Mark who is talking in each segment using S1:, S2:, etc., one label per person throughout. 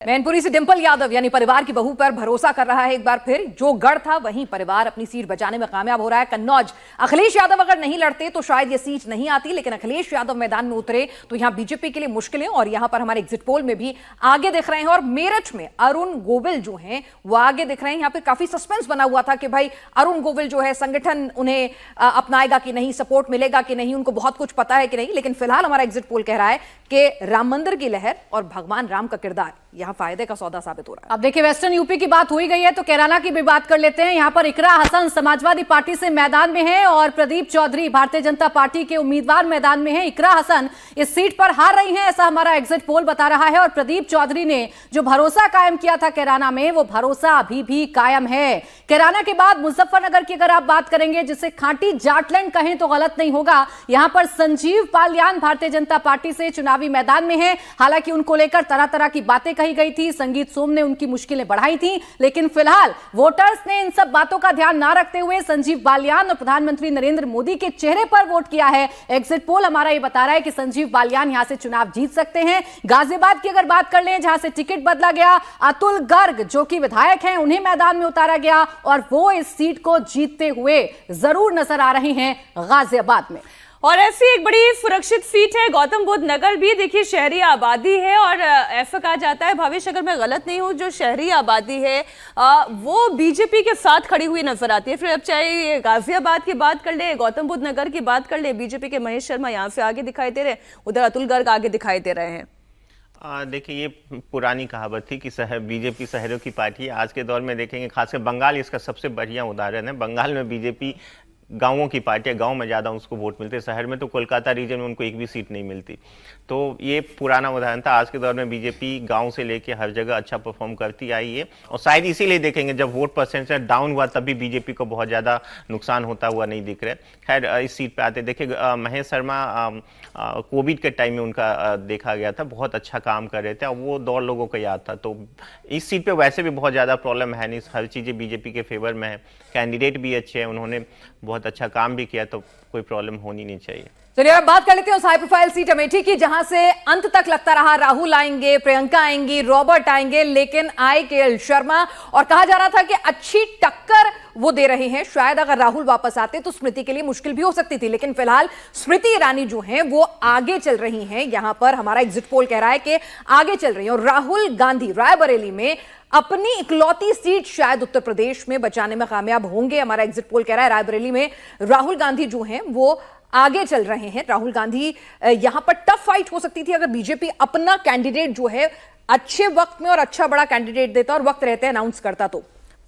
S1: मैनपुरी से डिंपल यादव यानी परिवार की बहू पर भरोसा कर रहा है एक बार फिर। जो गढ़ था वहीं परिवार अपनी सीट बचाने में कामयाब हो रहा है। कन्नौज अखिलेश यादव अगर नहीं लड़ते तो शायद ये सीट नहीं आती, लेकिन अखिलेश यादव मैदान में उतरे तो यहां बीजेपी के लिए मुश्किलें और यहां पर हमारे एग्जिट पोल में भी आगे दिख रहे हैं। और मेरठ में अरुण गोविल जो हैं वो आगे दिख रहे हैं। यहां पर काफी सस्पेंस बना हुआ था कि भाई अरुण गोविल जो है संगठन उन्हें अपनाएगा कि नहीं, सपोर्ट मिलेगा कि नहीं, उनको बहुत कुछ पता है कि नहीं। लेकिन फिलहाल हमारा एग्जिट पोल कह रहा है कि राम मंदिर की लहर और भगवान राम का किरदार यहां फायदे का सौदा साबित हो रहा है।
S2: अब देखिए, वेस्टर्न यूपी की बात हो ही गई है तो कैराना की भी बात कर लेते हैं। यहां पर इकरा हसन समाजवादी पार्टी से मैदान में है और प्रदीप चौधरी भारतीय जनता पार्टी के उम्मीदवार मैदान में है। इकरा हसन इस सीट पर हार रही हैं, ऐसा हमारा एग्जिट पोल बता रहा है। और प्रदीप चौधरी ने जो भरोसा कायम किया था कैराना में, वो भरोसा अभी भी कायम है। कैराना के बाद मुजफ्फरनगर की अगर आप बात करेंगे, जिसे खांटी जाटलैंड कहें तो गलत नहीं होगा, यहां पर संजीव पालियान भारतीय जनता पार्टी से चुनावी मैदान में है। हालांकि उनको लेकर तरह तरह की बातें कही गई थी, संगीत सोम ने उनकी मुश्किलें बढ़ाई थी, लेकिन फिलहाल वोटर्स ने इन सब बातों का ध्यान ना रखते हुए संजीव बालियान और प्रधानमंत्री नरेंद्र मोदी के चेहरे पर वोट किया है। एग्जिट पोल हमारा ये बता रहा है कि संजीव बालियान यहां से चुनाव जीत सकते हैं। गाजियाबाद की अगर बात कर लें, जहां से टिकट बदला गया, अतुल गर्ग जो कि विधायक हैं उन्हें मैदान में उतारा गया और वो इस सीट को जीतते हुए जरूर नजर आ रहे हैं गाजियाबाद में।
S3: और ऐसी एक बड़ी सुरक्षित सीट है गौतम बुद्ध नगर भी। देखिए, शहरी आबादी है और ऐसा कहा जाता है, भविष्य अगर मैं गलत नहीं हूं, जो शहरी आबादी है वो बीजेपी के साथ खड़ी हुई नजर आती है। फिर अब चाहे गाजियाबाद की बात कर ले, गौतम बुद्ध नगर की बात कर ले, बीजेपी के महेश शर्मा यहाँ से आगे दिखाई दे रहे हैं, उधर अतुल गर्ग आगे दिखाई दे रहे हैं।
S4: देखिए, ये पुरानी कहावत थी कि बीजेपी शहरों की पार्टी है। आज के दौर में देखेंगे, खासकर बंगाल इसका सबसे बढ़िया उदाहरण है। बंगाल में बीजेपी गांवों की पार्टी है, गांव में ज़्यादा उसको वोट मिलते हैं। शहर में तो कोलकाता रीजन में उनको एक भी सीट नहीं मिलती। तो ये पुराना उदाहरण था। आज के दौर में बीजेपी गांव से लेके हर जगह अच्छा परफॉर्म करती आई है और शायद इसीलिए देखेंगे जब वोट परसेंटेज डाउन हुआ तब भी बीजेपी को बहुत ज़्यादा नुकसान होता हुआ नहीं दिख रहा है। खैर, इस सीट पर आते देखिए, महेश शर्मा कोविड के टाइम में उनका देखा गया था, बहुत अच्छा काम कर रहे थे और वो दौर लोगों को याद था। तो इस सीट पर वैसे भी बहुत ज़्यादा प्रॉब्लम है नहीं, हर चीज़ें बीजेपी के फेवर में है। कैंडिडेट भी अच्छे हैं, उन्होंने बहुत अच्छा काम भी किया, तो कोई प्रॉब्लम होनी नहीं चाहिए।
S1: चलिए अब बात कर लेते हैं उस हाई प्रोफाइल सीट अमेठी की, जहां से अंत तक लगता रहा राहुल आएंगे, प्रियंका आएंगी, रॉबर्ट आएंगे, लेकिन आए केएल शर्मा। और कहा जा रहा था कि अच्छी टक्कर वो दे रहे हैं। शायद अगर राहुल वापस आते तो स्मृति के लिए मुश्किल भी हो सकती थी, लेकिन फिलहाल स्मृति ईरानी जो हैं वो आगे चल रही हैं। यहां पर हमारा एग्जिट पोल कह रहा है कि आगे चल रही है। और राहुल गांधी रायबरेली में अपनी इकलौती सीट शायद उत्तर प्रदेश में बचाने में कामयाब होंगे। हमारा एग्जिट पोल कह रहा है रायबरेली में राहुल गांधी जो हैं वो आगे चल रहे हैं। राहुल गांधी, यहां पर टफ फाइट हो सकती थी अगर बीजेपी अपना कैंडिडेट जो है अच्छे वक्त में और अच्छा बड़ा कैंडिडेट देता और वक्त रहते अनाउंस करता। तो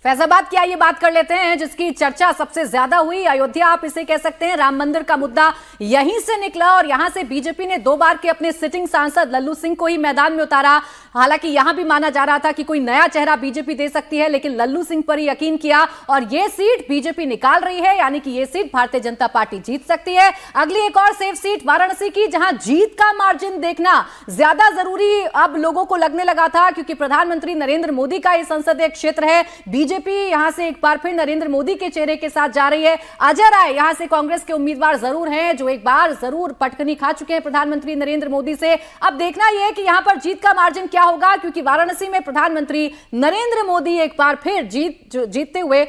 S2: फैजाबाद की आइए बात कर लेते हैं, जिसकी चर्चा सबसे ज्यादा हुई। अयोध्या आप इसे कह सकते हैं, राम मंदिर का मुद्दा यहीं से निकला और यहां से बीजेपी ने 2 बार के अपने सिटिंग सांसद लल्लू सिंह को ही मैदान में उतारा। हालांकि यहां भी माना जा रहा था कि कोई नया चेहरा बीजेपी दे सकती है, लेकिन लल्लू सिंह पर ही यकीन किया और यह सीट बीजेपी निकाल रही है, यानी कि यह सीट भारतीय जनता पार्टी जीत सकती है। अगली एक और सेफ सीट वाराणसी की, जहां जीत का मार्जिन देखना ज्यादा जरूरी अब लोगों को लगने लगा था, क्योंकि प्रधानमंत्री नरेंद्र मोदी का यह संसदीय क्षेत्र है। बीजेपी यहां से एक बार फिर नरेंद्र मोदी के चेहरे के साथ जा रही है। अजय राय यहां से कांग्रेस के उम्मीदवार जरूर हैं, जो एक बार जरूर पटकनी खा चुके हैं प्रधानमंत्री नरेंद्र मोदी से। अब देखना यह है कि यहां पर जीत का मार्जिन क्या होगा, क्योंकि वाराणसी में प्रधानमंत्री नरेंद्र मोदी एक बार फिर जीतते हुए